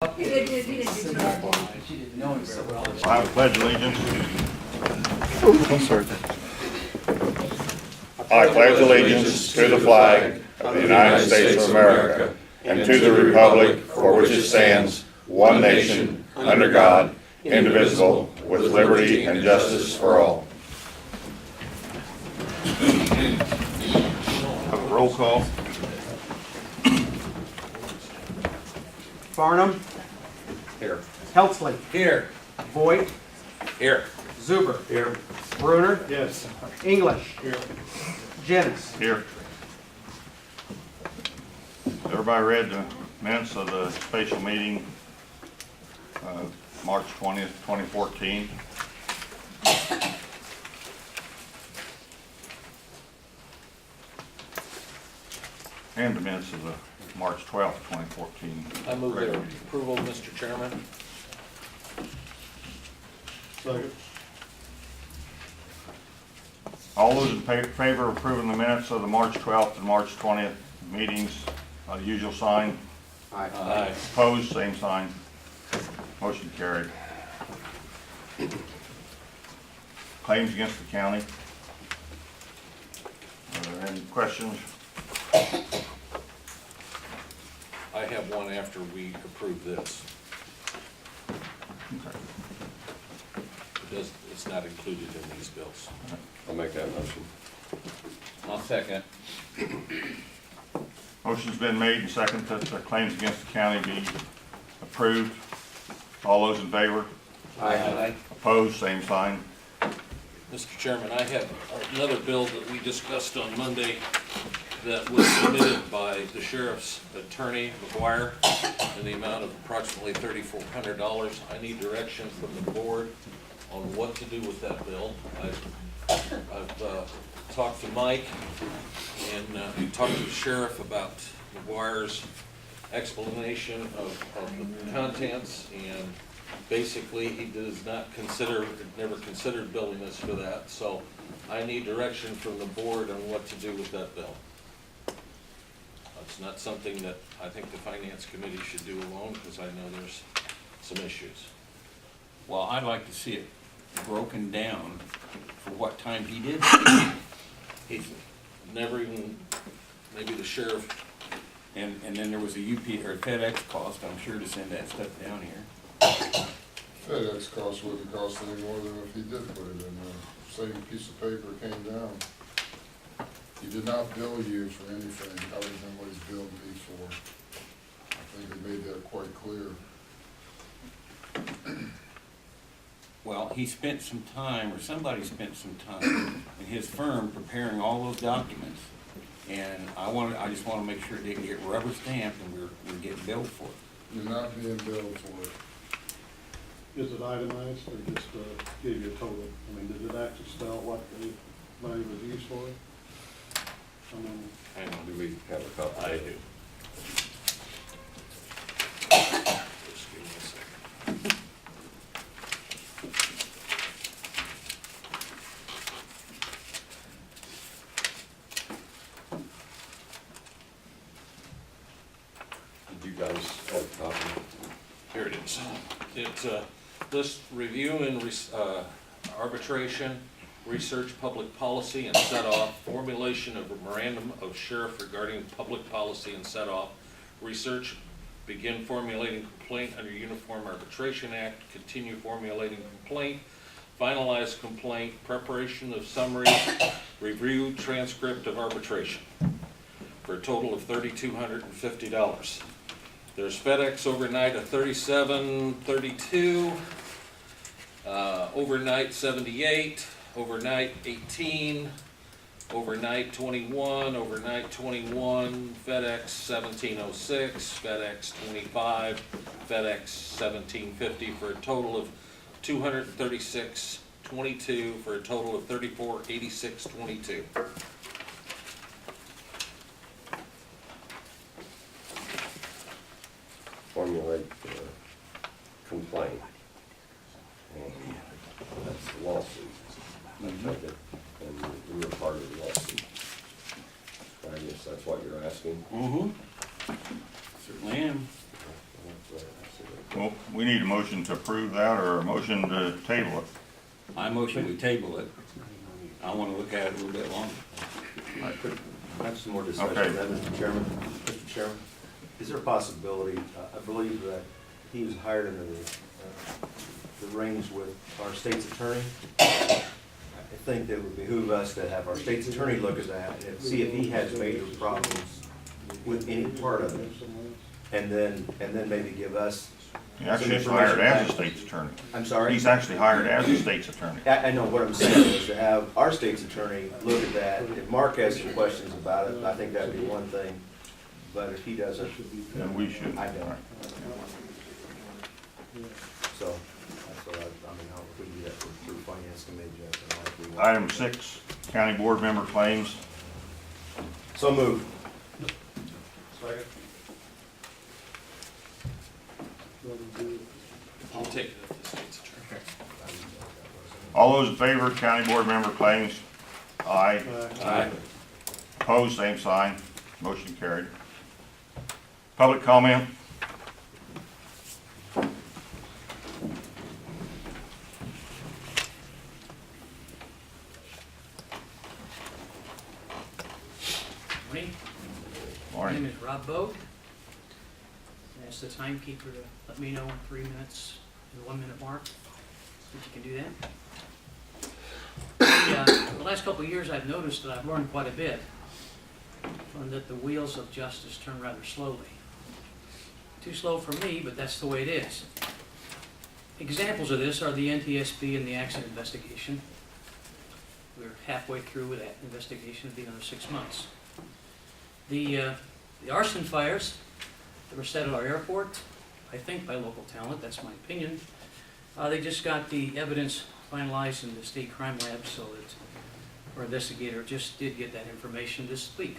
I pledge allegiance. I pledge allegiance to the flag of the United States of America and to the republic for which it stands, one nation, under God, indivisible, with liberty and justice for all. Have a roll call. Farnham. Here. Helsley. Here. Voigt. Here. Zuber. Here. Bruner. Yes. English. Here. Jennings. Here. Everybody read the minutes of the special meeting, March 20th, 2014. And the minutes of the March 12th, 2014. I move their approval, Mr. Chairman. Second. All those in favor of approving the minutes of the March 12th and March 20th meetings, usual sign. Aye. Opposed, same sign. Motion carried. Claims against the county. Are there any questions? I have one after we approve this. Okay. It's not included in these bills. I'll make that motion. I'll second. Motion's been made and seconded that the claims against the county be approved. All those in favor? Aye. Opposed, same sign. Mr. Chairman, I have another bill that we discussed on Monday that was submitted by the sheriff's attorney, McGuire, in the amount of approximately $3,400. I need direction from the board on what to do with that bill. I've talked to Mike and talked to the sheriff about McGuire's explanation of the contents, and basically he does not consider, never considered billing us for that. So I need direction from the board on what to do with that bill. It's not something that I think the finance committee should do alone, because I know there's some issues. Well, I'd like to see it broken down for what time he did. He's never even, maybe the sheriff, And then there was a UP or FedEx cost, I'm sure, to send that stuff down here. FedEx cost wouldn't cost any more than if he did put it in there. Same piece of paper came down. He did not bill you for anything other than what he's billed me for. I think he made that quite clear. Well, he spent some time, or somebody spent some time in his firm preparing all those documents. And I just wanna make sure it didn't get rubber stamped and we're getting billed for it. You're not being billed for it. Is it itemized or just give you a total? I mean, did it actually spell what the money was used for? I mean, hang on, Do we have a copy? I do. Just give me a second. Did you guys have a copy? Here it is. It's lists review and arbitration, research public policy and set off, formulation of a memorandum of sheriff regarding public policy and set off, research, begin formulating complaint under Uniform Arbitration Act, continue formulating complaint, finalize complaint, preparation of summary, review transcript of arbitration, for a total of $3,250. There's FedEx overnight of $37.32, overnight 78, overnight 18, overnight 21, overnight 21, FedEx 1706, FedEx 25, FedEx 1750, for a total of $236.22, for a total of $34.86.22. Formulate the complaint. And that's the lawsuit. I take it, and you were part of the lawsuit. I guess that's what you're asking. Mm-hmm. Certainly am. That's what I said. Well, we need a motion to approve that or a motion to table it. I motion we table it. I wanna look at it a little bit longer. I have some more discussion Okay. on that, Mr. Chairman. Mr. Chairman, is there a possibility, I believe that he was hired under the reins with our state's attorney. I think that it would behoove us to have our state's attorney look at that and see if he has major problems with any part of it. And then maybe give us, He actually is hired as a state's attorney. I'm sorry? He's actually hired as a state's attorney. I know what I'm saying is to have our state's attorney look at that. If Mark has some questions about it, I think that'd be one thing. But if he doesn't, Then we should. I don't. So, that's what I mean, how we can do that through finance committee, Jeff, and all if we want. Item 6, county board member claims. So moved. I'll take it if the state's attorney. All those in favor of county board member claims? Aye. Aye. Opposed, same sign. Motion carried. Public comment? Morning. My Morning. name is Rob Bogue. I asked the timekeeper to let me know in 3 minutes, the 1 minute mark, if you can do that. The last couple of years, I've noticed that I've learned quite a bit, and that the wheels of justice turn rather slowly. Too slow for me, but that's the way it is. Examples of this are the NTSB and the accident investigation. We're halfway through with that investigation, it'll be another 6 months. The arson fires that were set at our airport, I think by local talent, that's my opinion. They just got the evidence finalized in the state crime lab, so that our investigator just did get that information this week.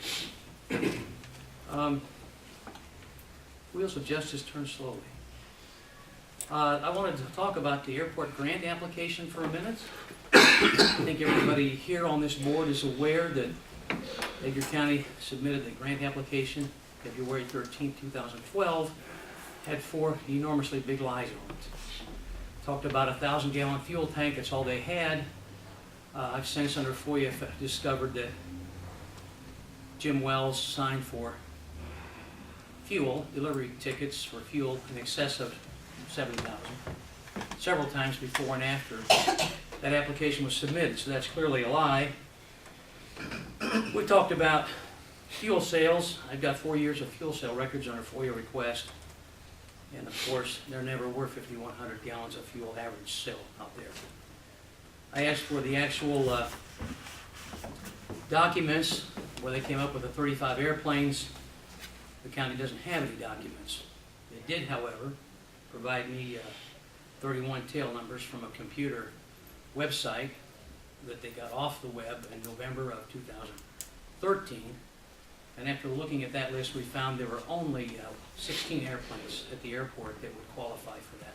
Wheels of justice turn slowly. I wanted to talk about the airport grant application for a minute. I think everybody here on this board is aware that Edgar County submitted the grant application February 13, 2012, had 4 enormously big lies on it. Talked about a 1,000-gallon fuel tank, that's all they had. I've since under FOIA discovered that Jim Wells signed for fuel, delivery tickets for fuel in excess of $70,000, several times before and after that application was submitted, so that's clearly a lie. We talked about fuel sales. I've got 4 years of fuel sale records under FOIA request. And of course, there never were 5,100 gallons of fuel average sale out there. I asked for the actual documents where they came up with the 35 airplanes. The county doesn't have any documents. They did, however, provide me 31 tail numbers from a computer website that they got off the web in November of 2013. And after looking at that list, we found there were only 16 airplanes at the airport that would qualify for that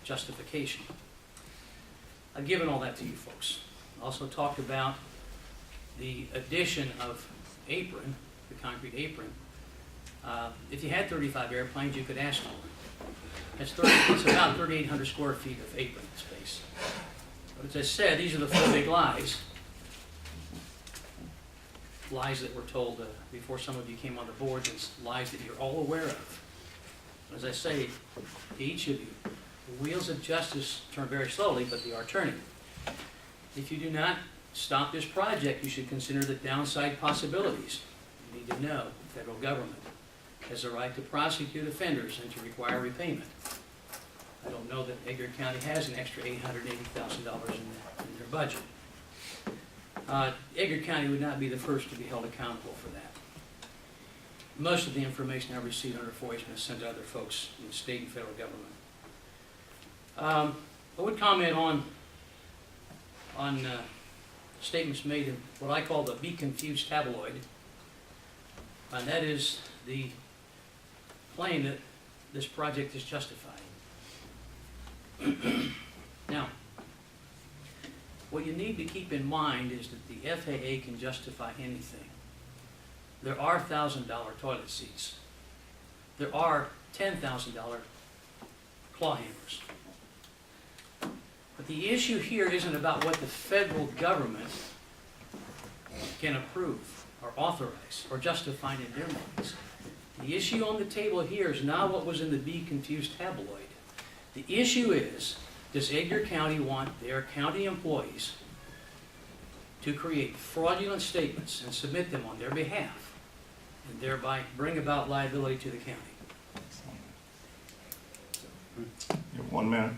justification. I've given all that to you folks. Also talked about the addition of apron, the concrete apron. If you had 35 airplanes, you could ask for it. It's about 3,800 square feet of apron space. But as I said, these are the 4 big lies. Lies that were told before some of you came on the board, and lies that you're all aware of. As I say to each of you, the wheels of justice turn very slowly, but they are turning. If you do not stop this project, you should consider the downside possibilities. You need to know the federal government has the right to prosecute offenders and to require repayment. I don't know that Edgar County has an extra $880,000 in their budget. Edgar County would not be the first to be held accountable for that. Most of the information I received under FOIA has been sent to other folks in the state and federal government. I would comment on statements made in what I call the Be Confused tabloid, and that is the claim that this project is justified. Now, what you need to keep in mind is that the FAA can justify anything. There are $1,000 toilet seats. There are $10,000 claw hammers. But the issue here isn't about what the federal government can approve or authorize or justify in their minds. The issue on the table here is not what was in the Be Confused tabloid. The issue is, does Edgar County want their county employees to create fraudulent statements and submit them on their behalf, and thereby bring about liability to the county? You have 1 minute.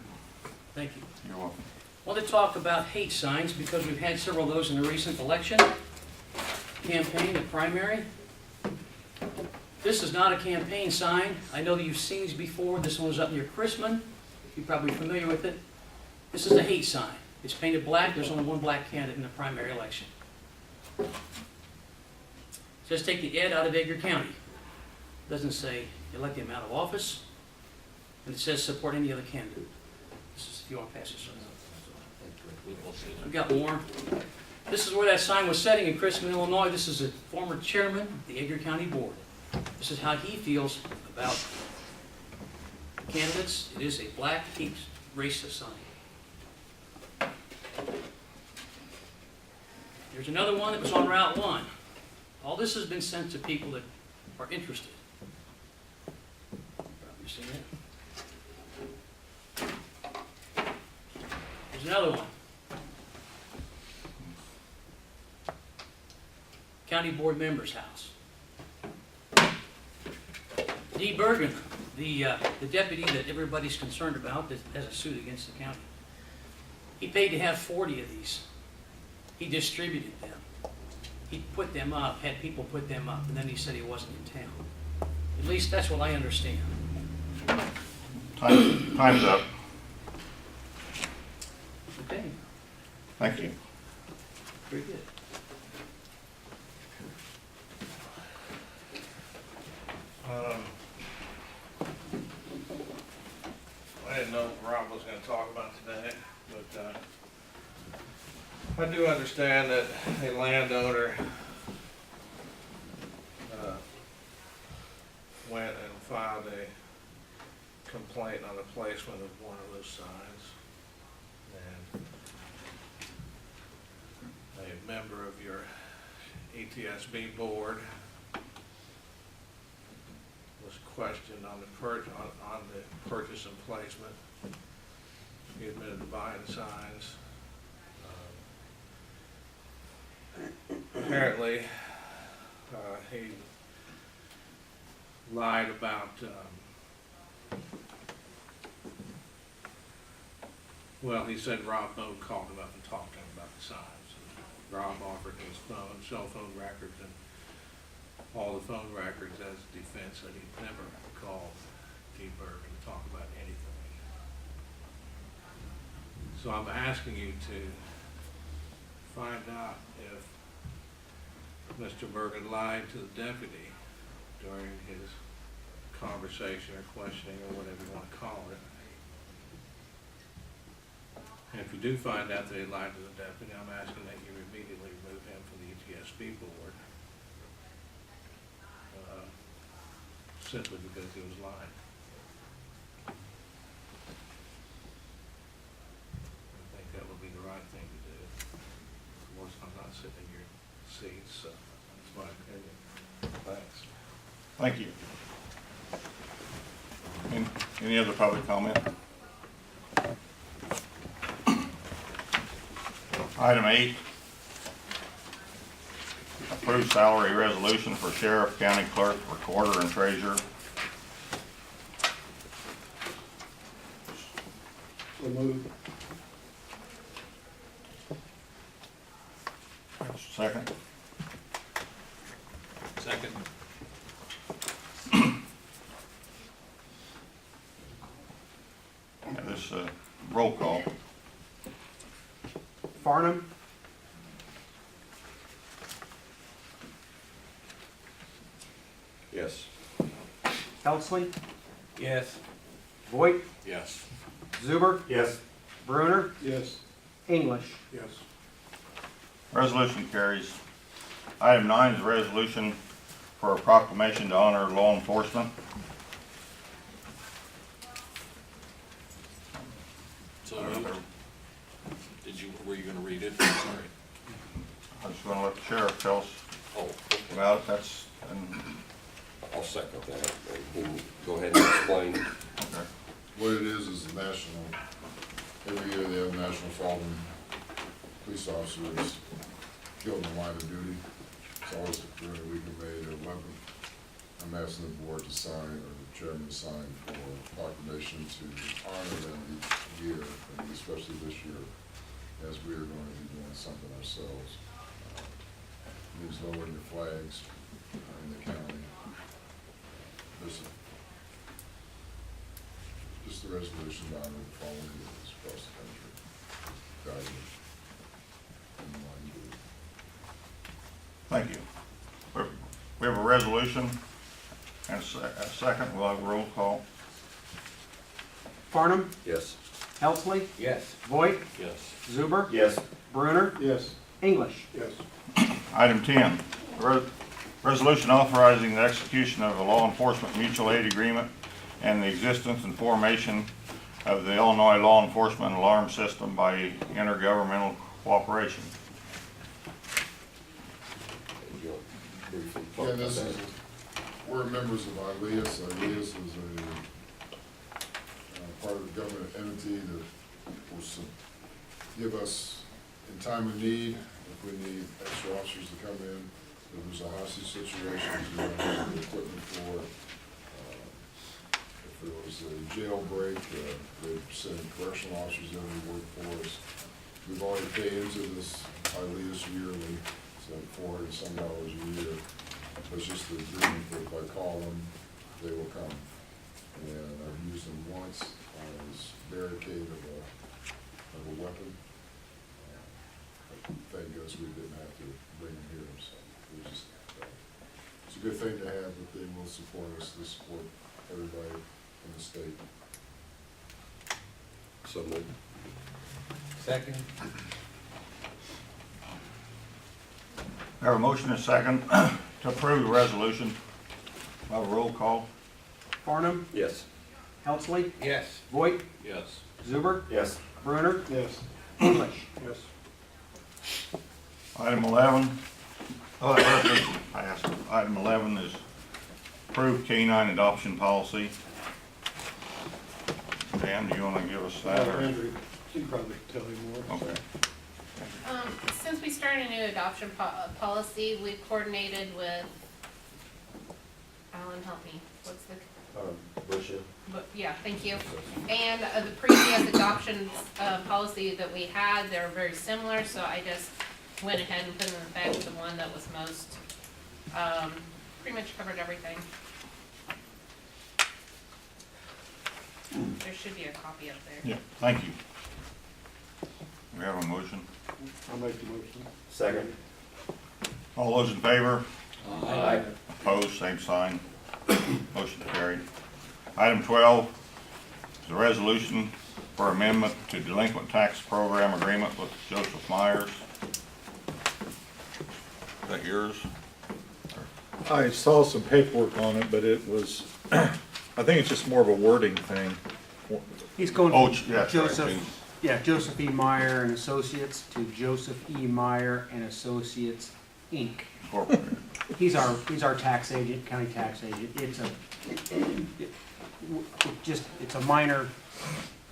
Thank you. You're welcome. I want to talk about hate signs because we've had several of those in the recent election campaign and primary. This is not a campaign sign. I know that you've seen these before. This one was up near Chrisman. You're probably familiar with it. This is a hate sign. It's painted black. There's only one black candidate in the primary election. It says take the ed out of Edgar County. It doesn't say elect him out of office. And it says support any other candidate. This is, if you want to pass this on. We'll see. We've got more. This is where that sign was setting in Chrisman, Illinois. This is a former chairman of the Edgar County Board. This is how he feels about candidates. It is a black hate racist sign. There's another one that was on Route 1. All this has been sent to people that are interested. Probably seen it. There's another one. County Board Member's house. Dee Bergen, the deputy that everybody's concerned about that has a suit against the county. He paid to have 40 of these. He distributed them. He put them up, had people put them up, and then he said he wasn't in town. At least that's what I understand. Time's up. Okay, Thank you. very good. I didn't know what Rob was gonna talk about today, but, I do understand that a landowner, went and filed a complaint on the placement of one of those signs. And a member of your ETSB board was questioned on the purchase and placement. He admitted to buying the signs. Apparently, he lied about, well, he said Rob Bode called him up and talked to him about the signs. Rob offered his cell phone records and all the phone records as defense that he'd never called Dee Bergen to talk about anything. So I'm asking you to find out if Mr. Bergen lied to the deputy during his conversation or questioning or whatever you want to call it. And if you do find out that he lied to the deputy, I'm asking that you immediately remove him from the ETSB board. Simply because he was lying. I think that would be the right thing to do. Of course, I'm not sitting in your seat, so that's my opinion. Thanks. Thank you. Any other public comment? Item 8, approved salary resolution for sheriff, county clerk, recorder, and treasurer. So moved. Second. Second. This roll call. Farnum, Yes. Helsley, Yes. Voigt, Yes. Zuber, Yes. Bruner, Yes. English. Yes. Resolution carries. Item 9 is a resolution for a proclamation to honor law enforcement. So moved. Were you gonna read it? Sorry. I was gonna let the sheriff tell us Oh, okay. about it, that's, and, I'll second that. And you can go ahead and explain. okay. What it is national, every year they have National Fallen Police Officers killed in the line of duty. It's always during the week of May the 11th. I'm asking the board to sign, or the chairman to sign for proclamation to honor them each year, and especially this year, as we are going to be doing something ourselves. Means lowering the flags in the county. Just the resolution to honor the fallen heroes across the country. Value in the line of duty. Thank you. We have a resolution and a second, we'll have a roll call. Farnum, Yes. Helsley, Yes. Voigt, Yes. Zuber, Yes. Brunner, Yes. English. Yes. Item 10, resolution authorizing the execution of a law enforcement mutual aid agreement and the existence and formation of the Illinois Law Enforcement Alarm System by intergovernmental cooperation. And you'll briefly talk Yeah, about this that. is, we're members of ILEAS. ILEAS is a part of the government entity that will give us, in time of need, if we need extra officers to come in, if there's a hostage situation, we don't have the equipment for it. If there was a jailbreak, they send correctional officers in to work for us. We've already paid into this ILEAS yearly, it's like $400 some a year. It's just the agreement that if I call them, they will come. And I've used them once as barricade of a weapon. But thank goodness we didn't have to bring them here, so we just, it's a good thing to have, but they will support us, they support everybody in the state. So moved. Second? We have a motion and a second to approve the resolution. We'll have a roll call. Farnum, Yes. Helsley, Yes. Voigt, Yes. Zuber, Yes. Brunner, Yes. English. Yes. Item 11, that resolution passed. Item 11 is approved canine adoption policy. Dan, do you want to give us that? or- Andrew, you can probably tell you more. Okay. Since we started a new adoption policy, we've coordinated with, Alan, help me, what's the, Bushel. yeah, thank you. And the previous adoption policy that we had, they're very similar, so I just went ahead and put in effect the one that was most, pretty much covered everything. There should be a copy up there. Yeah, thank you. We have a motion. I'll make the motion. Second. All those in favor? Aye. Opposed, same sign. Motion carried. Item 12 is a resolution for amendment to delinquent tax program agreement with Joseph Myers. Is that yours? I saw some paperwork on it, but it was, I think it's just more of a wording thing. He's going Oh, from yeah, sorry, Joseph, Joseph E. Meyer and Associates to Joseph E. Meyer and Associates, Inc. Incorporated. He's our tax agent, county tax agent. It's a minor,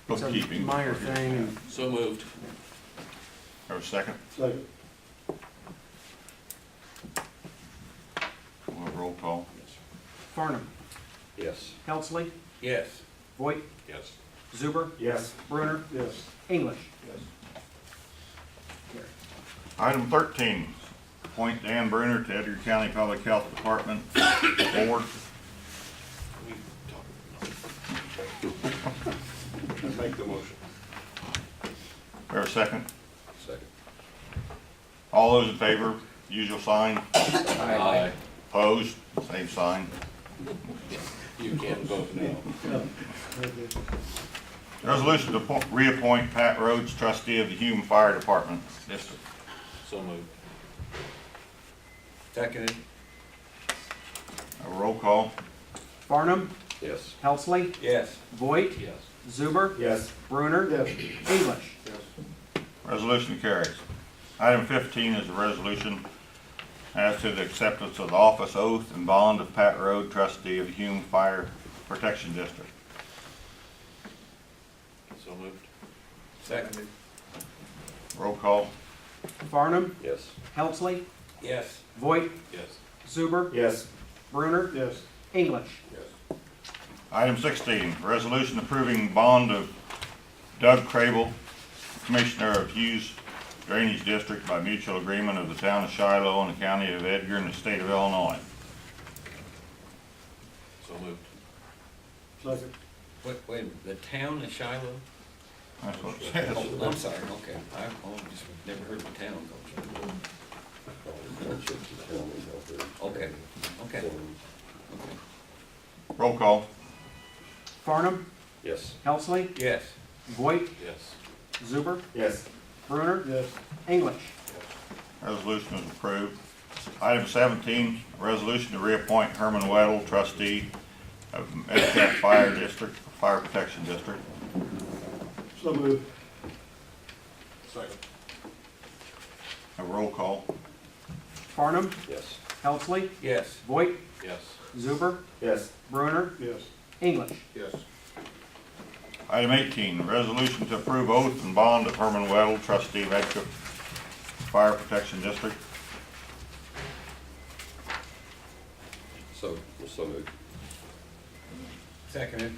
Bookkeeping. minor thing, and So moved. Have a second? Second. We'll have a roll call. Farnum, Yes. Helsley, Yes. Voigt, Yes. Zuber, Yes. Brunner, Yes. English. Yes. Carried. Item 13, appoint Dan Bruner to Edgar County Public Health Department Board. Make the motion. Have a second? Second. All those in favor, usual sign. Aye. Opposed, same sign. You can't vote no. Resolution to reappoint Pat Rhodes, trustee of the Human Fire Department District. So moved. Seconded? A roll call. Farnum, Yes. Helsley, Yes. Voigt, Yes. Zuber? Yes. Brunner? Yes. English? Resolution carries. Item 15 is a resolution as to the acceptance of the office oath and bond of Pat Road, trustee of the Hume Fire Protection District. So moved. Seconded. Roll call. Farnum? Yes. Helsley? Yes. Voigt? Yes. Zuber? Yes. Brunner? Yes. English? Item 16, resolution approving bond of Doug Crable, Commissioner of Hughes Drainage District by mutual agreement of the town of Shiloh and the county of Edgar and the state of Illinois. So moved. Second. Wait, a minute, the town of Shiloh? That's what it says. Oh, I'm sorry, okay. I just never heard the town called Shiloh. Okay, okay, okay. Roll call. Farnum? Yes. Helsley? Yes. Voigt? Yes. Zuber? Yes. Brunner? Yes. English? Resolution is approved. Item 17, resolution to reappoint Herman Weddle, trustee of Medcat Fire District, Fire Protection District. So moved. Second. A roll call. Farnum? Yes. Helsley? Yes. Voigt? Yes. Zuber? Yes. Brunner? Yes. English? Yes. Item 18, resolution to approve oath and bond of Herman Weddle, trustee of Edgar Fire Protection District. So moved. Seconded.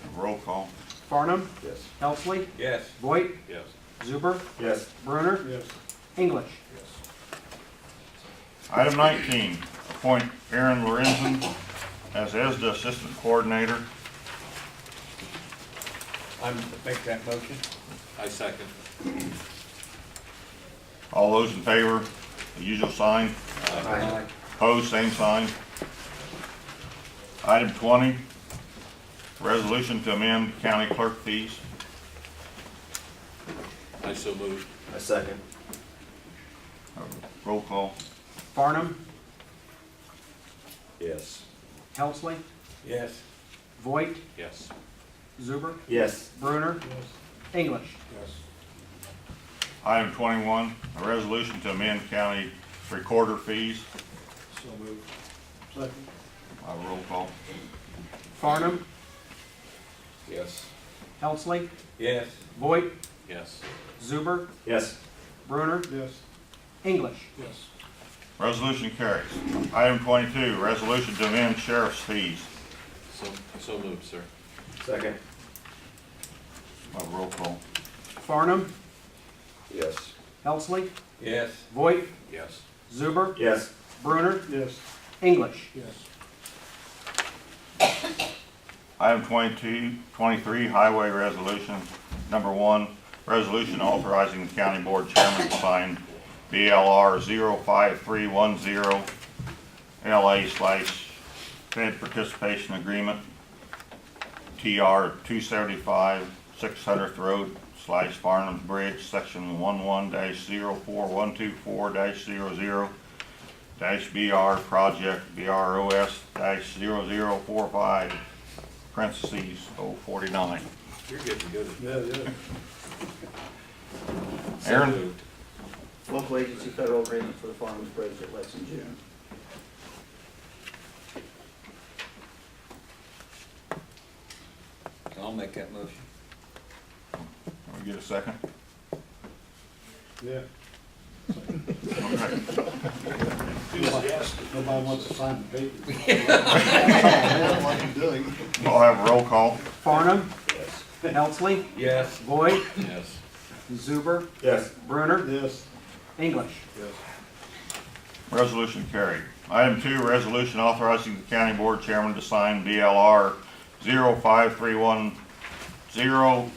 A roll call. Farnum? Yes. Helsley? Yes. Voigt? Yes. Zuber? Yes. Brunner? Yes. English? Item 19, appoint Aaron Lorenzen as ESDA Assistant Coordinator. I'm to make that motion. I second. All those in favor, the usual sign. Aye. Opposed, same sign. Item 20, resolution to amend county clerk fees. I so moved. I second. Roll call. Farnum? Yes. Helsley? Yes. Voigt? Yes. Zuber? Yes. Brunner? English? Yes. Item 21, a resolution to amend county recorder fees. So moved. Second. Roll call. Farnum? Yes. Helsley? Yes. Voigt? Yes. Zuber? Yes. Brunner? Yes. English? Yes. Resolution carries. Item 22, resolution to amend sheriff's fees. So moved, sir. Second. Roll call. Farnum? Yes. Helsley? Yes. Voigt? Yes. Zuber? Yes. Brunner? Yes. English? Yes. Item 23, highway resolution. Number 1, resolution authorizing the county board chairman to sign BLR 05310 LA/Fed participation agreement, TR 275 600th Road / Farnham's Bridge, section 11-04124-00 BR project BROS-0045 parentheses 049. You're getting good at Yeah, yeah. So Aaron? moved. Local agency federal agreement for the Farmers Bridge at Lexington June. I'll make that motion. Can we get a second? Yeah. Okay. Nobody wants to sign the paper. What you doing? We'll have a roll call. Farnum? Yes. Helsley? Yes. Voigt? Yes. Zuber? Yes. Brunner? Yes. English? Yes. Resolution carried. Item 2, resolution authorizing the county board chairman to sign BLR 05310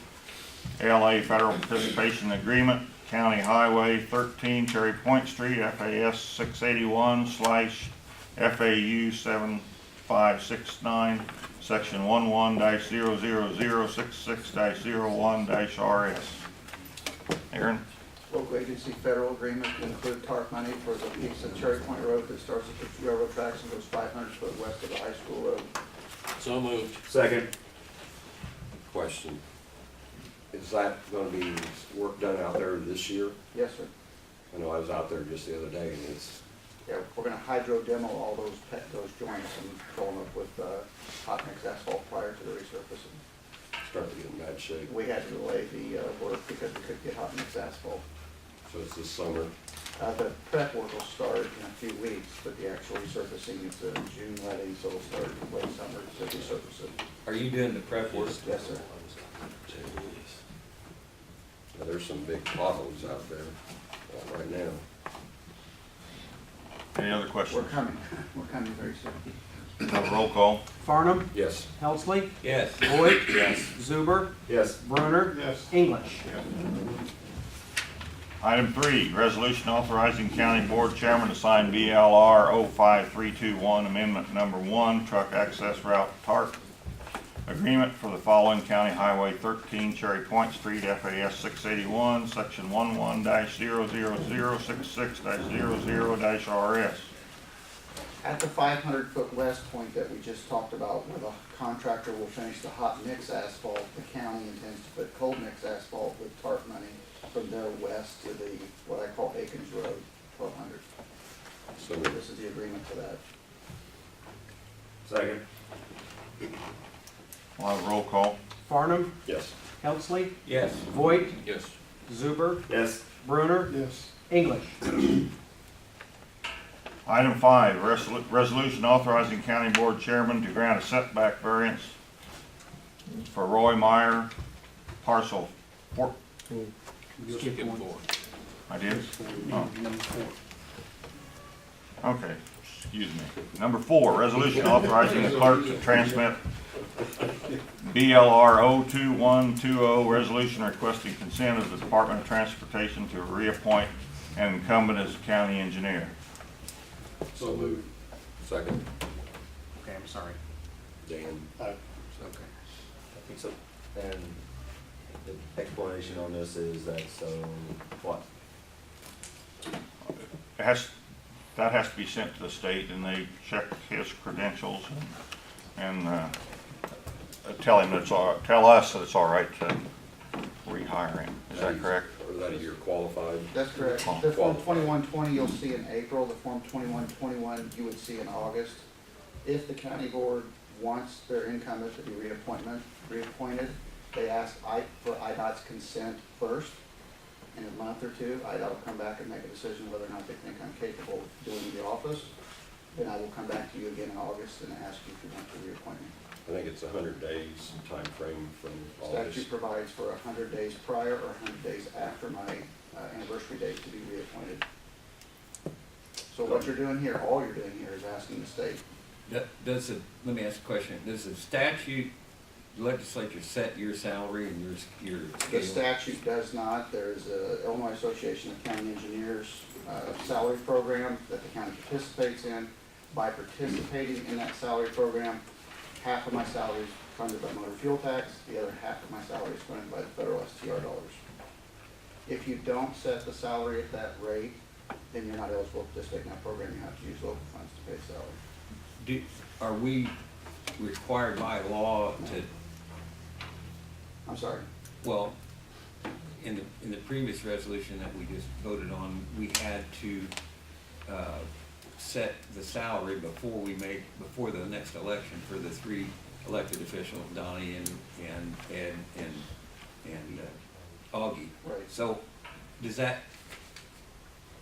LA Federal Participation Agreement, County Highway 13, Cherry Point Street, FAS 681/FAU 7569, Section 11-00066-01-RS. Aaron? Local agency federal agreement to include TARP money for the piece of Cherry Point Road that starts at the railroad tracks and goes 500 foot west of the high school road. So moved. Second. question. Is that gonna be work done out there this year? Yes, sir. I know I was out there just the other day and it's, Yeah, we're gonna hydro demo all those those joints and fill them up with, hot mix asphalt prior to the resurfacing. starting to get in bad shape. We had to delay the, work because we couldn't get hot mix asphalt. So it's this summer. The prep work will start in a few weeks, but the actual resurfacing is a June letting, so it'll start late summer to resurface it. Are you doing the prep work? Yes, sir. Now, there's some big potholes out there right now. Any other We're questions? coming, we're coming very soon. Have a roll call. Farnum. Yes. Helsley. Yes. Voigt. Yes. Zuber. Yes. Brunner. Yes. English. Item 3, resolution authorizing county board chairman to sign BLR 05321 amendment number 1, truck access route TARP agreement for the following: County Highway 13, Cherry Point Street, FAS 681, section 11-00066-00-RS. At the 500-foot west point that we just talked about, where the contractor will finish the hot mix asphalt, the county intends to put cold mix asphalt with TARP money from there west to the, what I call Akins Road, 1200. So This is the agreement for that. Second. We'll have a roll call. Farnum. yes. Helsley. Yes. Voigt. Yes. Zuber. Yes. Brunner. Yes. English. Item 5, resolution authorizing county board chairman to grant a setback variance for Roy Meyer, parcel 4. Skip one. I did? Oh. Number 4. Okay, excuse me. Number 4, resolution authorizing the clerk to transmit BLR 02120, resolution requesting consent of the Department of Transportation to reappoint an incumbent as county engineer. So moved. Second. Okay, I'm sorry. Dan. Aye. Okay. So, and the explanation on this is that, so, what? That has to be sent to the state, and they check his credentials and tell us that it's all right to rehire him. Is that correct? Or is that a year qualified? That's correct. The Form 2120 you'll see in April, the Form 2121 you would see in August. If the county board wants their incumbent to be reappointed, they ask for IDOT's consent first. In a month or two, IDOT will come back and make a decision whether or not they think I'm capable of doing the office. Then I will come back to you again in August and ask you if you want to reappoint me. I think it's 100 days time frame from August. Statute provides for 100 days prior or 100 days after my anniversary date to be reappointed. So what you're doing here, all you're doing here is asking the state. Let me ask a question. Does the statute, legislature set your salary and your The scale? statute does not. There's a Illinois Association of County Engineers salary program that the county participates in. By participating in that salary program, half of my salary is funded by motor fuel tax, the other half of my salary is funded by the federal STR dollars. If you don't set the salary at that rate, then you're not eligible to participate in that program. You have to use local funds to pay the salary. Are we required by law to, I'm sorry. well, in the previous resolution that we just voted on, we had to set the salary before the next election for the 3 elected officials, Donnie and Ed and Augie. Right. So does that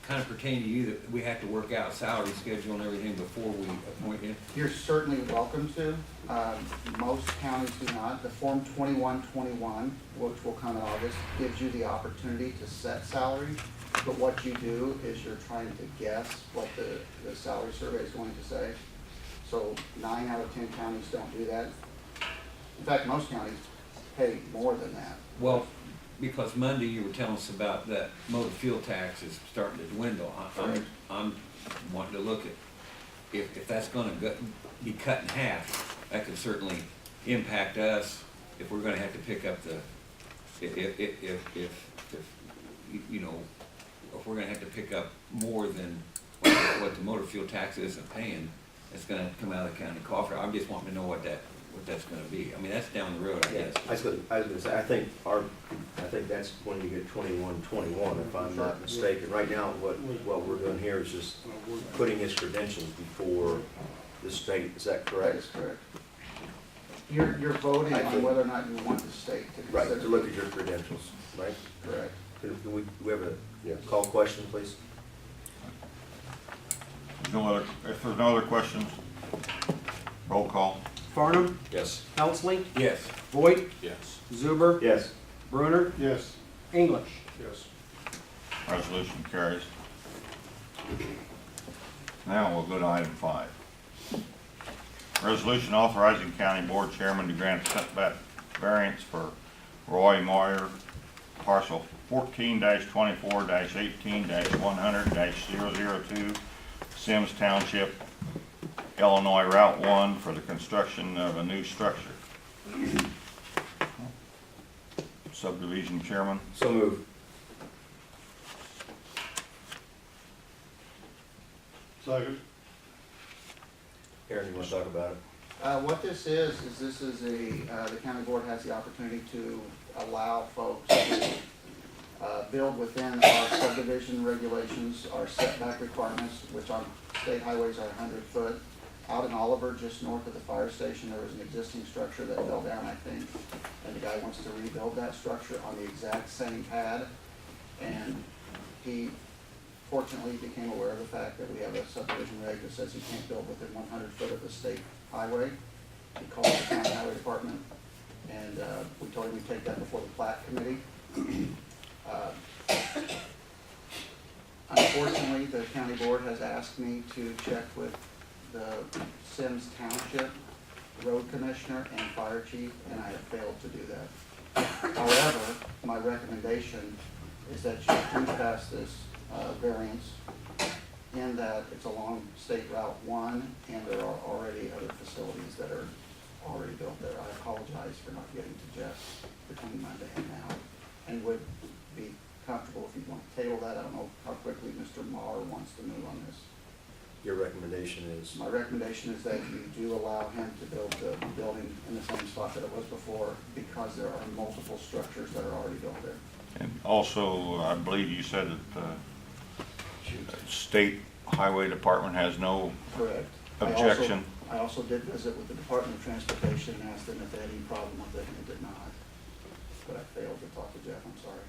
kind of pertain to you, that we have to work out salary schedule and everything before we appoint him? You're certainly welcome to. Most counties do not. The Form 2121, which will come in August, gives you the opportunity to set salary. But what you do is you're trying to guess what the salary survey is going to say. So 9 out of 10 counties don't do that. In fact, most counties pay more than that. Well, because Monday you were telling us about that motor fuel tax is starting to dwindle. I'm wanting to look at, if that's gonna be cut in half, that could certainly impact us if we're gonna have to pick up the, if you know, if we're gonna have to pick up more than what the motor fuel tax isn't paying, it's gonna come out of the county coffers. I'm just wanting to know what that what that's gonna be. I mean, that's down the road, I Yeah, guess. I was gonna say, I think that's when you get 21, if I'm not mistaken. Right now, what we're doing here is just putting his credentials before the state, is that That correct? is correct. You're voting I on think- whether or not you want the state to Right, consider. to look at your credentials, right? Correct. Do we have Yeah. a call question, please? If there's no other questions, roll call. Farnum, Yes. Helsley, Yes. Voigt, Yes. Zuber, Yes. Brunner, Yes. English. Yes. Resolution carries. Now we'll go to item 5. Resolution authorizing county board chairman to grant setback variance for Roy Moyer, parcel 14-24-18-100-002, Sims Township, Illinois, Route 1, for the construction of a new structure. Subdivision chairman. So moved. Second. Aaron, you want to talk about it? What this is this is the county board has the opportunity to allow folks to build within our subdivision regulations, our setback requirements, which on state highways are 100 foot. Out in Oliver, just north of the fire station, there was an existing structure that fell down, I think, and the guy wants to rebuild that structure on the exact same pad. And he fortunately became aware of the fact that we have a subdivision reg that says he can't build within 100 foot of the state highway. He called the county highway department, and we told him we'd take that before the plat committee. Unfortunately, the county board has asked me to check with the Sims Township road commissioner and fire chief, and I have failed to do that. However, my recommendation is that you do pass this variance, in that it's along State Route 1, and there are already other facilities that are already built there. I apologize for not getting to Jeff between Monday and now, and would be comfortable if you want to table that. I don't know how quickly Mr. Maher wants to move on this. Your recommendation is? My recommendation is that you do allow him to build the building in the same spot that it was before, because there are multiple structures that are already built there. And also, I believe you said that the state highway department has no Correct. objection. I also did visit with the Department of Transportation and asked them if they had any problem with it, and they did not. But I failed to talk to Jeff, I'm sorry.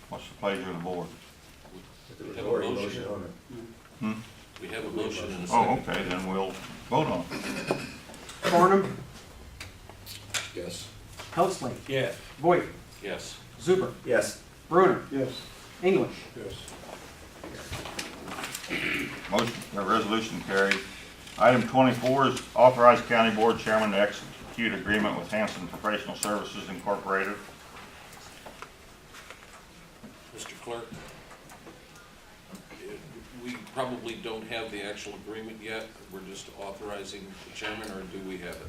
What's the pleasure of the board? There was Have a already a motion. motion on it. Hmm? We have a motion and a Oh, second. okay, then we'll vote on it. Farnum, Yes. Helsley, Yes. Voigt, Yes. Zuber, Yes. Yes. Brunner, English. Yes. Resolution carried. Item 24 is authorize county board chairman to execute agreement with Hanson Professional Services Incorporated. Mr. Clerk, we probably don't have the actual agreement yet. We're just authorizing the chairman, or do we have it?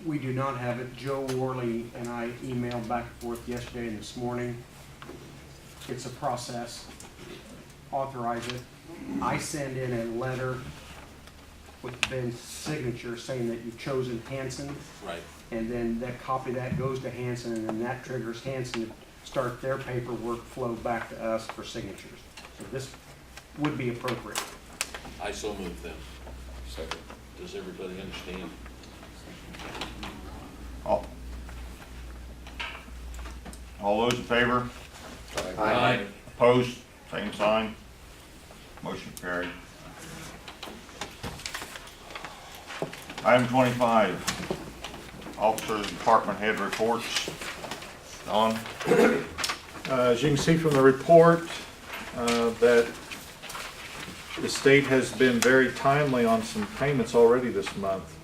We do not have it. Joe Worley and I emailed back and forth yesterday and this morning. It's a process. Authorize it. I send in a letter with Ben's signature saying that you've chosen Hanson, Right. and then that copy of that goes to Hanson, and then that triggers Hanson to start their paperwork flow back to us for signatures. So this would be appropriate. I so move then. Second. Does everybody understand? All those in favor? Aye. Opposed? Same sign. Motion carried. Item 25, officer and department head reports. Don? As you can see from the report, that the state has been very timely on some payments already this month.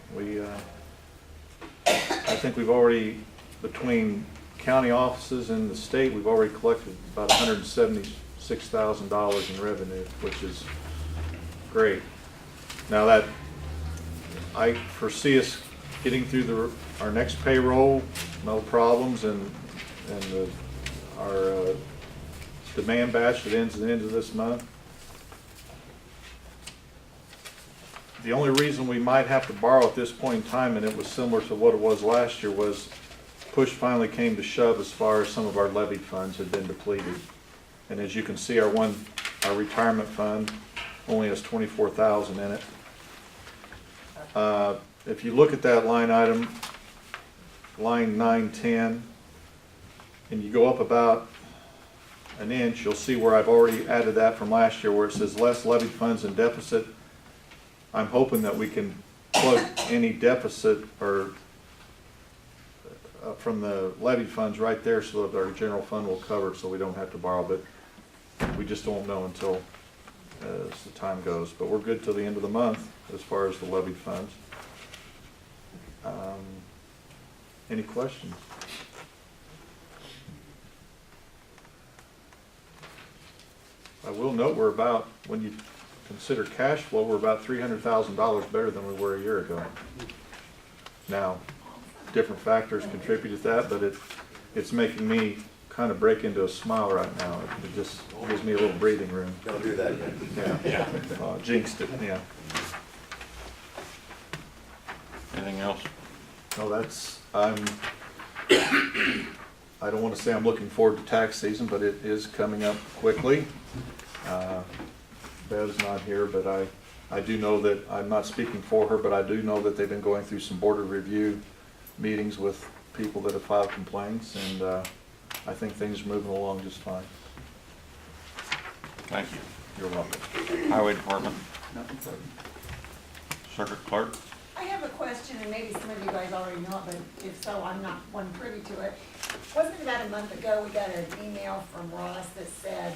I think we've already, between county offices and the state, we've already collected about $176,000 in revenue, which is great. Now that, I foresee us getting through our next payroll, no problems, and our demand batch that ends at the end of this month. The only reason we might have to borrow at this point in time, and it was similar to what it was last year, was push finally came to shove as far as some of our levied funds had been depleted. And as you can see, our retirement fund only has 24,000 in it. If you look at that line item, line 910, and you go up about an inch, you'll see where I've already added that from last year, where it says less levied funds and deficit. I'm hoping that we can plug any deficit or from the levied funds right there so that our general fund will cover it, so we don't have to borrow, but we just won't know until as the time goes. But we're good till the end of the month as far as the levied funds. Any questions? I will note we're about, when you consider cash flow, we're about $300,000 better than we were a year ago. Now, different factors contribute to that, but it's making me kind of break into a smile right now. It just gives me a little breathing room. Don't do that yet. Yeah. Jinxed it, yeah. Anything else? No, I don't want to say I'm looking forward to tax season, but it is coming up quickly. Bev's not here, but I do know that, I'm not speaking for her, but I do know that they've been going through some board of review meetings with people that have filed complaints, and I think things are moving along just fine. Thank you. You're welcome. Highway Department, Nothing further. Circuit Clerk. I have a question, and maybe some of you guys already know it, but if so, I'm not one privy to it. Wasn't it about a month ago, we got an email from Ross that said,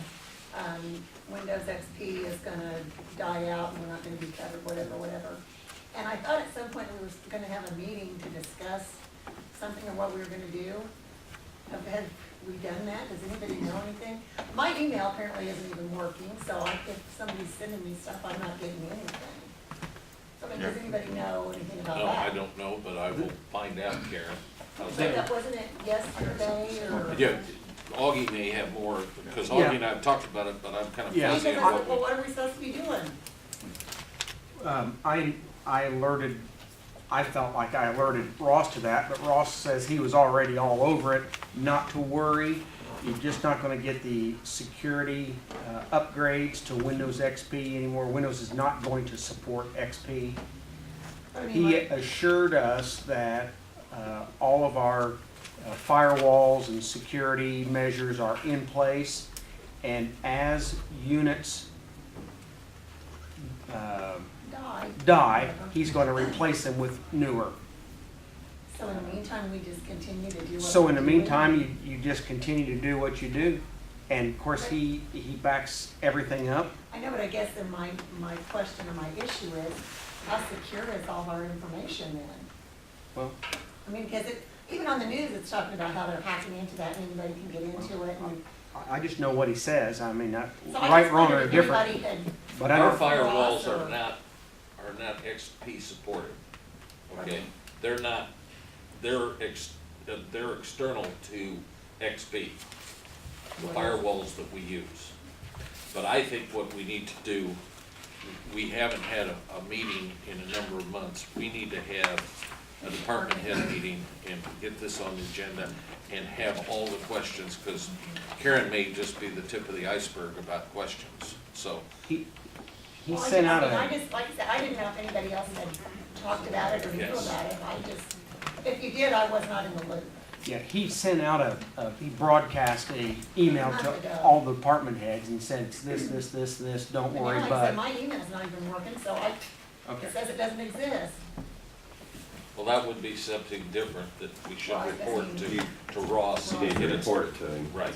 Windows XP is gonna die out and we're not gonna be covered, whatever. And I thought at some point we were gonna have a meeting to discuss something of what we were gonna do. Have we done that? Does anybody know anything? My email apparently isn't even working, so if somebody's sending me stuff, I'm not getting anything. So, I mean, does anybody know anything about No, that? I don't know, but I will find out, Karen. How's But that? wasn't it yesterday or? Yeah, Augie may have more, because Yeah. Augie and I have talked about it, but I'm kind of Yeah. fuzzy Because on I said, well, what what are we supposed to be doing? I alerted, I felt like I alerted Ross to that, but Ross says he was already all over it, not to worry. You're just not gonna get the security upgrades to Windows XP anymore. Windows is not going to support XP. I mean, He like, assured us that all of our firewalls and security measures are in place, and as units die, he's going to replace them with newer. So in the meantime, we just continue to do what. So in the we're doing? meantime, you just continue to do what you do, and of course, he backs everything up. I know, but I guess then my question or my issue is, how secure is all of our information then? Well, I mean, because even on the news, it's talking about how they're hacking into that and anybody can get into it. And I just know what he says. I mean, so I right, just wrong, wondered or if different. anybody had- But I our don't, firewalls or- are not XP supported, okay? They're not, they're external to XP, the firewalls that we use. But I think what we need to do, we haven't had a meeting in a number of months. We need to have a department head meeting and get this on the agenda and have all the questions, because Karen may just be the tip of the iceberg about questions, so. he Well, sent out I a, just, like I said, I didn't know if anybody else had talked about it or knew Yes. about it. I just, if you did, I was not in the loop. yeah, he sent out he broadcast a email Month to ago. all the department heads and said, it's this, don't And worry, like I said, but. my email's not even working, so Okay. it says it doesn't exist. Well, that would be something different that we should Well, I guess report you- to Ross. You need to and it's- report it to him. Right.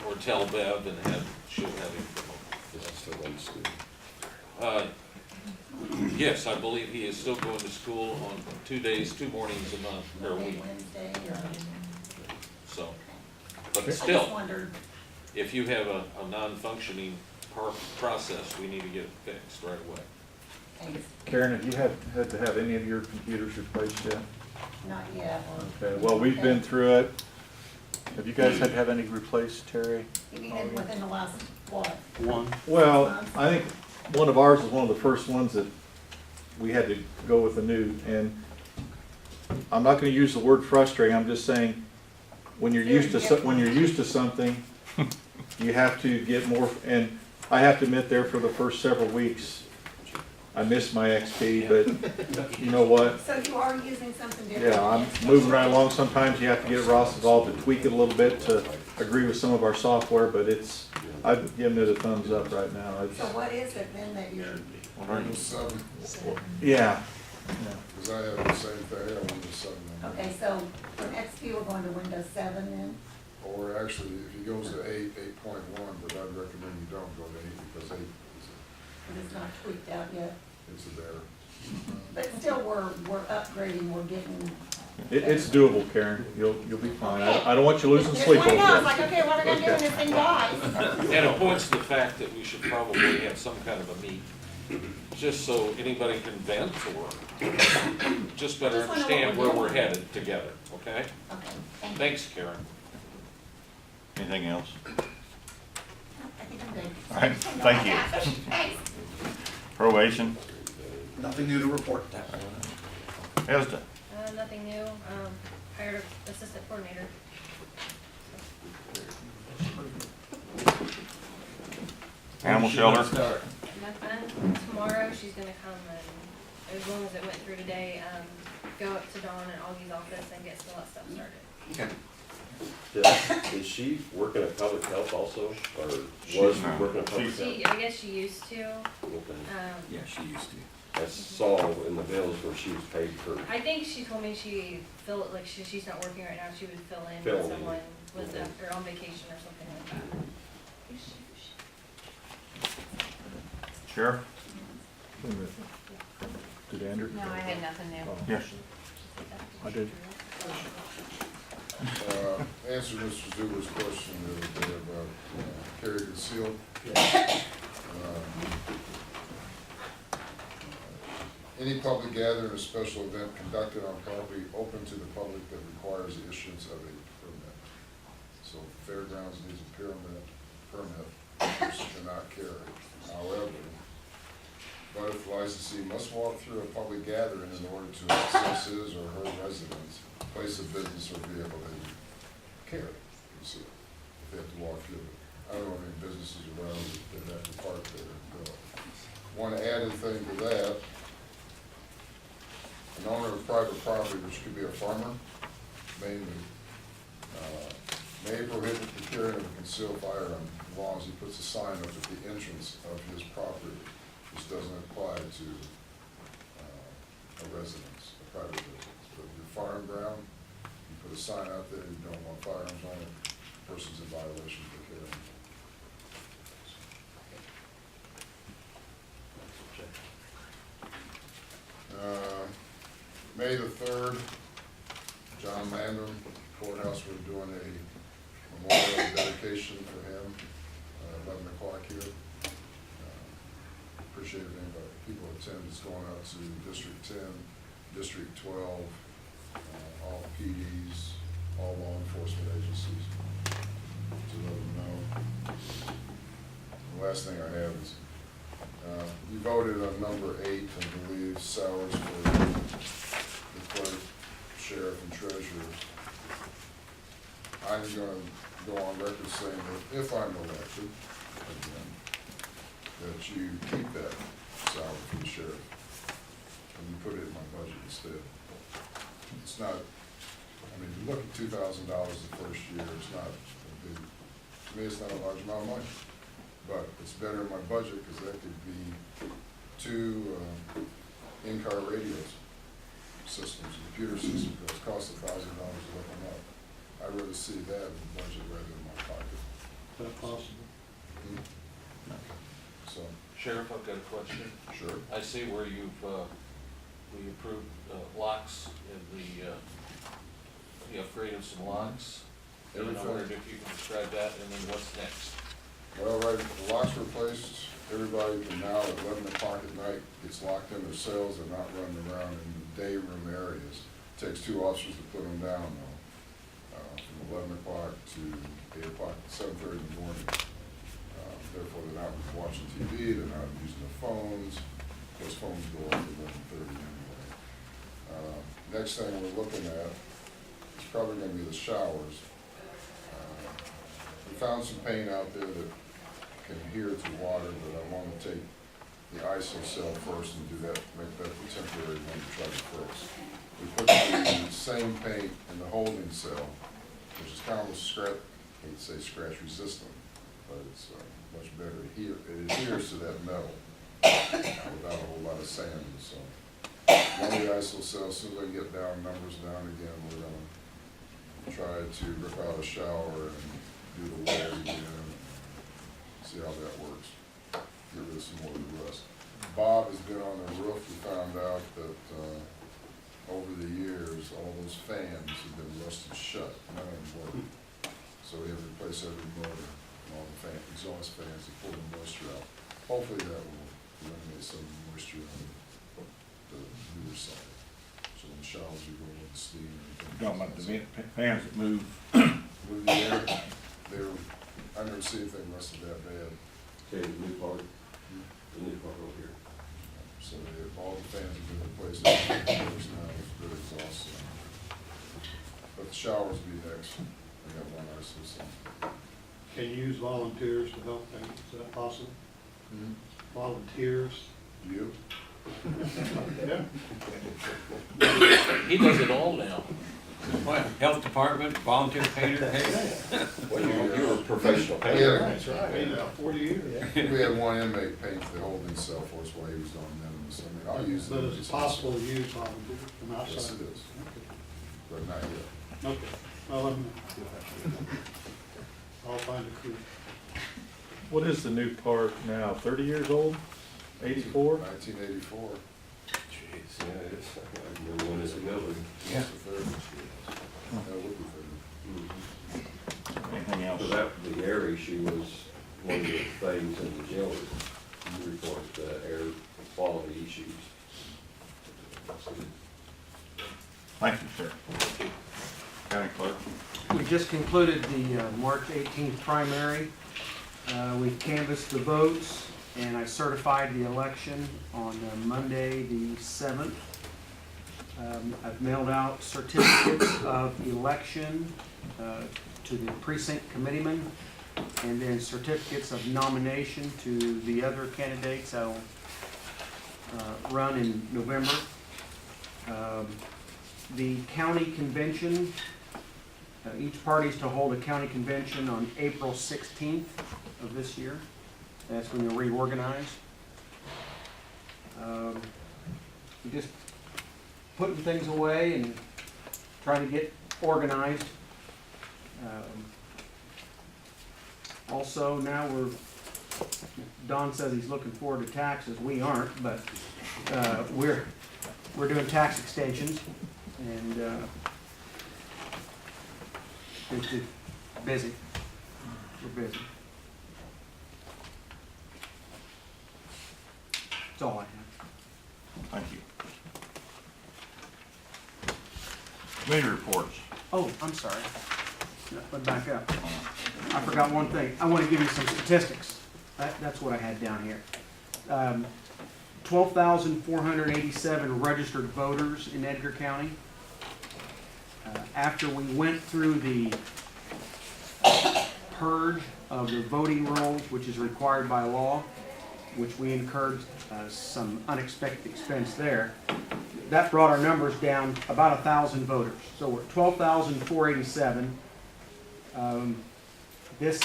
Or tell Bev and she'll have him. Is that still in school? Yes, I believe he is still going to school on 2 days, 2 mornings a month, or a Monday, week, Wednesday, or. so. But I just still, wondered. if you have a non-functioning process, we need to get it fixed right away. Thanks. Karen, have you had to have any of your computers replaced yet? Not yet. Okay, well, we've been through it. Have you guys had to have any replaced, Terry? You mean within the last, what? One. Well, I think one of ours was one of the first ones that we had to go with the new, and I'm not gonna use the word frustrating, I'm just saying, when you're used to, when you're used to something, you have to get more, and I have to admit there for the first several weeks, I missed my XP, but you know what? So you are using something different? Yeah, I'm moving right along. Sometimes you have to get Ross involved to tweak it a little bit to agree with some of our software, but it's, I've given it a thumbs up right now. It's, So what is it then that you're, Windows 7, yeah. because I have the same thing, I have Windows 7. okay, so from XP we're going to Windows 7 then? Or actually, if he goes to 8, 8.1, but I'd recommend you don't go to 8, because 8 But it's not tweaked out yet? it's a bear. But still, we're upgrading, we're getting. It's doable, Karen. You'll be fine. I don't want you losing sleep over I know, it. it's like, okay, what am I gonna do when this thing dies? And it points to the fact that we should probably have some kind of a meet, just so anybody can vent or just better Just wanna know what understand we're where we're doing. headed together, okay? Okay, thank you. Thanks, Karen. Anything else? I think I'm good. All right, thank you. Thanks. Probation, Nothing new to report. Hesda. Nothing new, hired an assistant coordinator. Animal shelter. Nothing, tomorrow she's gonna come and, as long as it went through today, go up to Dawn and Augie's office and get some of that stuff started. Is she working at public health also, or She's was not. working at public health? I guess she used to, Okay. Yeah, she used to. I saw in the bills where she was paid for, I think she told me she's not working right now, she would fill in Fill when in. someone was or on vacation or something like that. Sheriff? Did Andrew? No, I had nothing new. Oh, Yes. I did. Answer Mr. Zuber's question the other day about carry concealed. Any public gathering or special event conducted on property open to the public that requires the issuance of a permit. So fairgrounds needs a permit, person cannot carry. However, but if licensee must walk through a public gathering in order to access his or her residence, place of business or vehicle, they carry concealed. If they have to walk through it. I don't know if any businesses around that have to park there and go. One added thing to that, an owner of private property, which could be a farmer, mainly, may prohibit the carrying of a concealed firearm as long as he puts a sign up at the entrance of his property. This doesn't apply to a residence, a private residence. But if your farm ground, you put a sign out there, you don't want firearms on it, the person's in violation for carrying. May the 3rd, John Landon Courthouse, we're doing a memorial dedication for him, 11 o'clock here. Appreciate if anybody, people attend, it's going out to District 10, District 12, all PDs, all law enforcement agencies, to let them know. The last thing I have is, you voted on number 8, I believe, salaries for the clerk, sheriff, and treasurer. I'm gonna go on record saying that if I'm elected, again, that you keep that salary for the sheriff, and you put it in my budget instead. It's not, I mean, you look at $2,000 the first year, it's not a big, to me, it's not a large amount of money. But it's better in my budget, because that could be 2 in-car radios systems, computer systems, that cost $1,000 to look them up. I'd rather see that in the budget rather than my pocket. Is that possible? So, Sheriff, I've got a question. sure. I see where you've, we approved locks in the upgrade of some locks. And I Everything. wondered if you can describe that, and then what's next? Well, right, the locks replaced, everybody can now at 11 o'clock at night gets locked in their cells, they're not running around in the day room areas. Takes 2 officers to put them down though, from 11 o'clock to 8 o'clock, 7:30 in the morning. therefore they're not watching TV, they're not using their phones. Those phones go off at 11:30 anyway. Next thing we're looking at is probably gonna be the showers. We found some paint out there that can adhere to water, but I wanna take the ISO cell first and do that, make that the temporary one to try to fix. We put the same paint in the holding cell, which is kind of a scratch, I hate to say scratch resistant, but it's much better here. It adheres to that metal without a whole lot of sand, so. One of the ISO cells, as soon as I get numbers down again, we're gonna try to rip out a shower and do the wear again, see how that works. Get rid of some more of the rust. Bob has been on the roof. We found out that, over the years, all those fans have been rusted shut, none of them work. So we have to replace every motor and all the exhaust fans to pull the moisture out. Hopefully that will eliminate some of the moisture on the newer side. So when the showers are going with the steam. Talking about the fans that move. Move the air, I never see anything rusted that bad. Okay, the new part over here. So all the fans have been replaced, there's now good exhaust. But the showers will be next. We got one ISO cell. Can you use volunteers to help paint? Is that possible? Volunteers? You? Yeah. He does it all now. What, health department, volunteer painter, hey? Well, you're a professional Yeah, painter. That's right. Been about 40 years. We had one inmate paint the holding cell for us while he was on minimus. I mean, I'll use it. But it's possible to use volunteers from outside? Yes, it is, but not yet. Okay. Well, I'll find a crew. What is the new park now, 30 years old? 84? 1984. Jeez, yeah, it's, I remember when it's a building. Yeah. That would be fair. Anything else? So that, the air issue was one of the things in the jail report, the air quality issues. Thank you, sir. County clerk. We just concluded the March 18th primary. We canvassed the votes, and I certified the election on Monday, the 7th. I've mailed out certificates of election to the precinct committeemen, and then certificates of nomination to the other candidates that'll run in November. The county convention, each party is to hold a county convention on April 16th of this year. That's when they'll reorganize. We just putting things away and trying to get organized. Also, now Don says he's looking forward to taxes. We aren't, but we're doing tax extensions, and it's just busy. We're busy. That's all I have. Thank you. Committee reports. Oh, I'm sorry. Let me back up. I forgot one thing. I want to give you some statistics. That's what I had down here. 12,487 registered voters in Edgar County. After we went through the purge of the voting rolls, which is required by law, which we incurred some unexpected expense there, that brought our numbers down about 1,000 voters. So we're at 12,487. This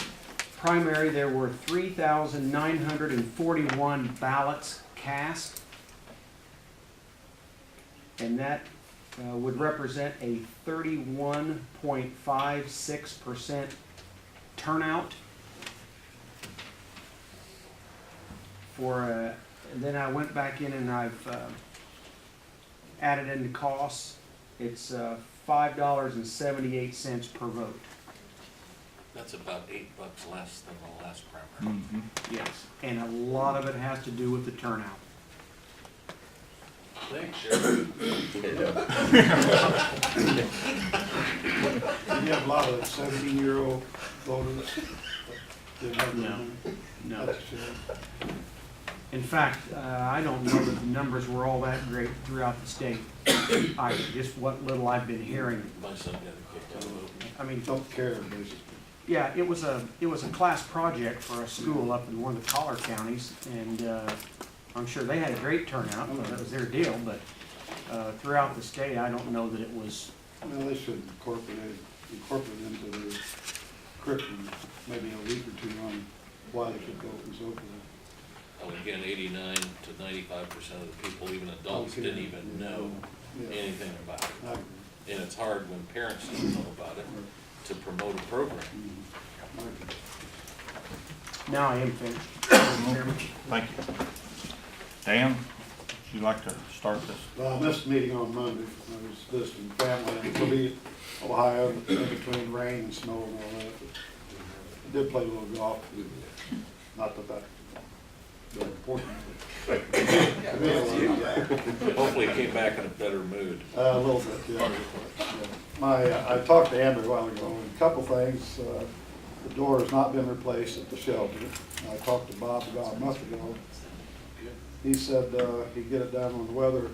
primary, there were 3,941 ballots cast, and that would represent a 31.56% turnout. And then I went back in and I've added in the costs. It's $5.78 per vote. That's about $8 less than the last primary. Mm-hmm. Yes, and a lot of it has to do with the turnout. Thanks, Sheriff. You have a lot of 17-year-old voters that have No. No. That's true. In fact, I don't know that the numbers were all that great throughout the state. Just what little I've been hearing. My son got kicked out of it. I mean, Don't care, basically. yeah, it was a class project for a school up in one of the collar counties, and I'm sure they had a great turnout, that was their deal, but throughout the state, I don't know that it was. Well, they should incorporate into their curriculum, maybe a week or two on why they should go and so forth. Well, again, 89 to 95% of the people, even adults, didn't even know Yeah. anything about it. I agree. And it's hard when parents don't know about it to promote a program. I agree. Now I am finished. Thank you. Dan, would you like to start this? Well, I missed the meeting on Monday. I was visiting family in Toledo, Ohio, in between rain and snow and all that. I did play a little golf. Not that that's very important. Hopefully it came back in a better mood. A little bit, yeah. I talked to Andrew a while ago, and a couple things. The door has not been replaced at the shelter. I talked to Bob about a month ago. He said he'd get it done when the weather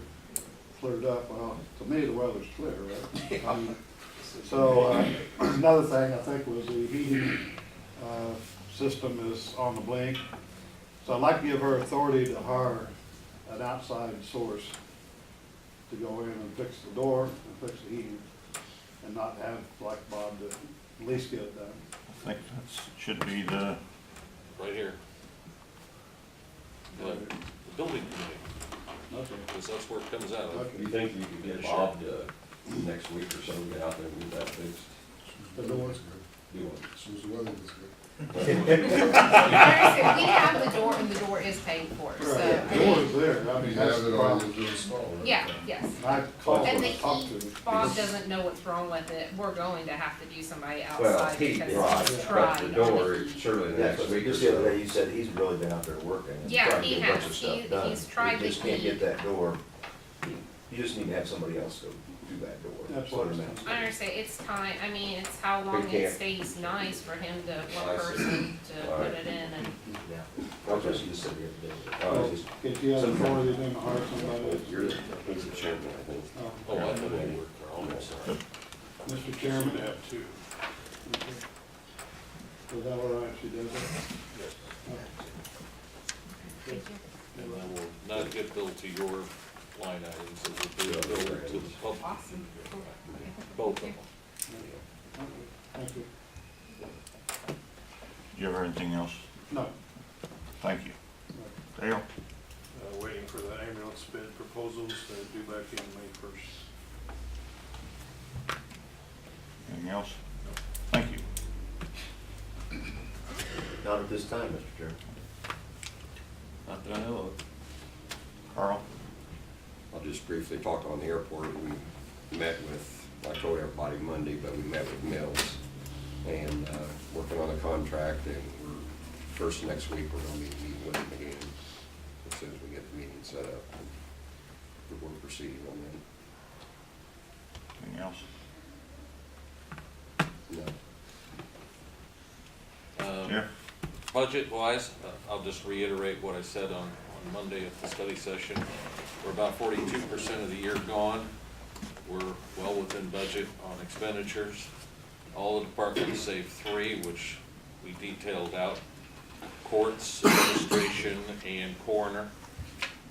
cleared up. Well, to me, the weather's clear, right? So another thing I think was the heating system is on the blink. So I'd like to give her authority to hire an outside source to go in and fix the door and fix the heating, and not have, like Bob, to at least get it done. I think that should be the, Right here. The building committee, Okay. because that's where it comes out of. Do you think you could get Bob to, next week or so, get out there and get that fixed? The door's good. Do what? As soon as the weather gets good. Honestly, we have the door and the door is paid for, so. Right, I the mean, door is there, I You mean, have that's the it all problem. you have to install, right? Yeah, yes. I called And the and talked to heat, him. Bob doesn't know what's wrong with it. We're going to have to do somebody Well, outside he, because right, he's but tried. the on door, the heat. surely the Yeah, next because week or just the other day, so. you said he's really been out there working and Yeah, trying to he get a bunch has. of stuff He- done. he's tried You just to can't keep- get that door, you just need to have somebody else go do that door. That's what what it I'm meant. I understand, it's time, I mean, it's how long We it can't- stays nice for him to, one I see. person to All put right. it in and. Yeah, that's what you just said the other day. I was just, If you have authority then to hire somebody. you're the, he's the chairman, I think. Oh, I thought they were, Carl, I'm sorry. Mr. Chairman? Have two. Is that all right, she does that? Thank you. And I will not get billed to your line items, it will be billed to the public. Awesome. Cool. Both of them. Okay, thank you. do you have anything else? No. Thank you. Dale? Waiting for the ambulance bid proposals due back in May 1st. Anything else? Thank you. Not at this time, Mr. Chairman. Not that I know of. Carl? I'll just briefly talk on the airport. We met with, I told everybody Monday, but we met with Mills and working on the contract, and first next week, we're gonna be meeting with them again as soon as we get the meeting set up. We're proceeding on Anything else? that. No. Jeff? Budget-wise, I'll just reiterate what I said on Monday at the study session. We're about 42% of the year gone. We're well within budget on expenditures. All the departments save three, which we detailed out. Courts, administration, and coroner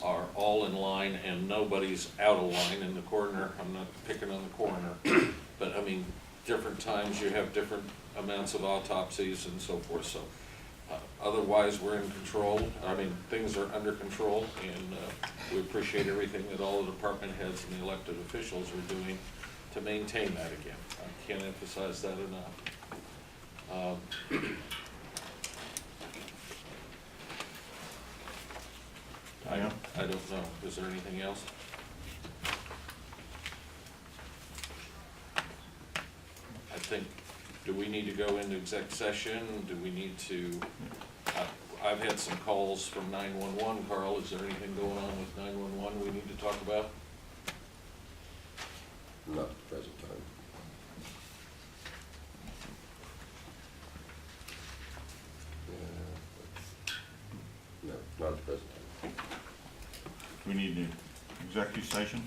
are all in line, and nobody's out of line in the coroner. I'm not picking on the coroner, but I mean, different times you have different amounts of autopsies and so forth, so otherwise we're in control. I mean, things are under control, and we appreciate everything that all the department heads and the elected officials are doing to maintain that again. I can't emphasize that enough. I don't know. Is there anything else? I think, do we need to go into exec session? Do we need to, I've had some calls from 911. Carl, is there anything going on with 911 we need to talk about? Not at the present time. station?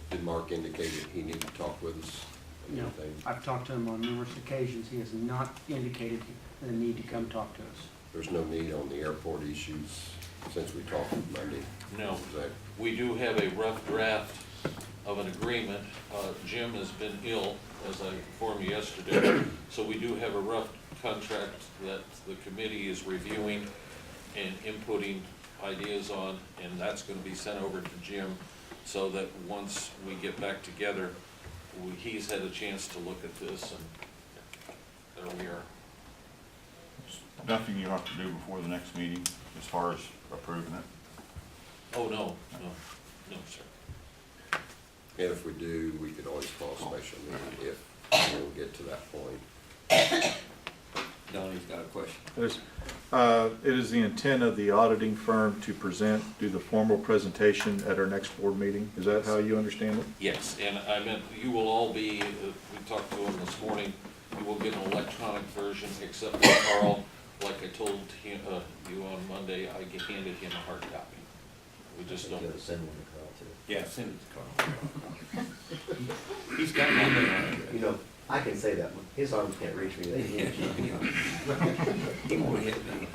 Did Mark indicate that he needed to talk with us? No, Anything? I've talked to him on numerous occasions. He has not indicated the need to come talk to us. There's no need on the airport issues since we talked Monday. No, Is that, we do have a rough draft of an agreement. Jim has been ill, as I informed you yesterday, so we do have a rough contract that the committee is reviewing and inputting ideas on, and that's gonna be sent over to Jim, so that once we get back together, he's had a chance to look at this, and there we are. Nothing you have to do before the next meeting as far as approving it? Oh, no, sir. and if we do, we could always call a special meeting if we'll get to that point. Donnie's got a question. It is the intent of the auditing firm to do the formal presentation at our next board meeting. Is that how you understand it? Yes, and I meant, you will all be, we talked to him this morning, you will get an electronic version, except for Carl, like I told him, you on Monday, I handed him a hard copy. We just don't. Send one to Carl too. Yeah, send it to Carl. He's got one. You know, I can say that, his arms can't reach me. He won't hit me.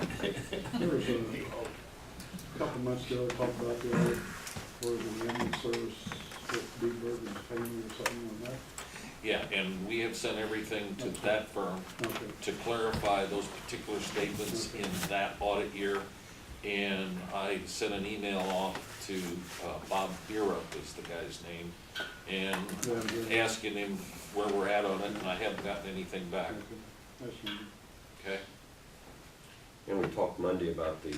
There was a couple months ago, I talked about the other, where the ambulance service with B. Bergen's paying or something on that. Yeah, and we have sent everything to that firm Okay. to clarify those particular statements in that audit year. And I sent an email off to Bob Bierup is the guy's name, and Yeah. asking him where we're at on it, and I haven't gotten anything back, Okay. That's fine. okay? And we talked Monday about the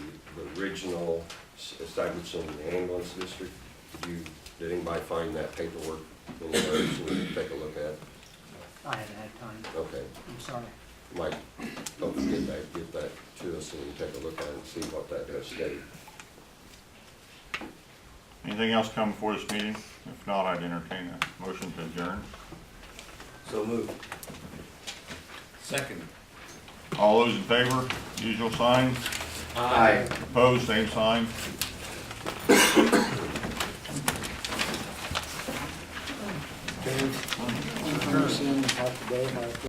original establishing the ambulance district. Did anybody find that paperwork anywhere so we can take a look at? I haven't had time. Okay, I'm sorry. Mike, don't forget that, get that to us and we can take a look at it and see what that does state. Anything else come before this meeting? If not, I'd entertain a motion to adjourn. So moved. Second. All those in favor, usual signs. Aye. Opposed, same sign. I'm gonna send, talk to Dave,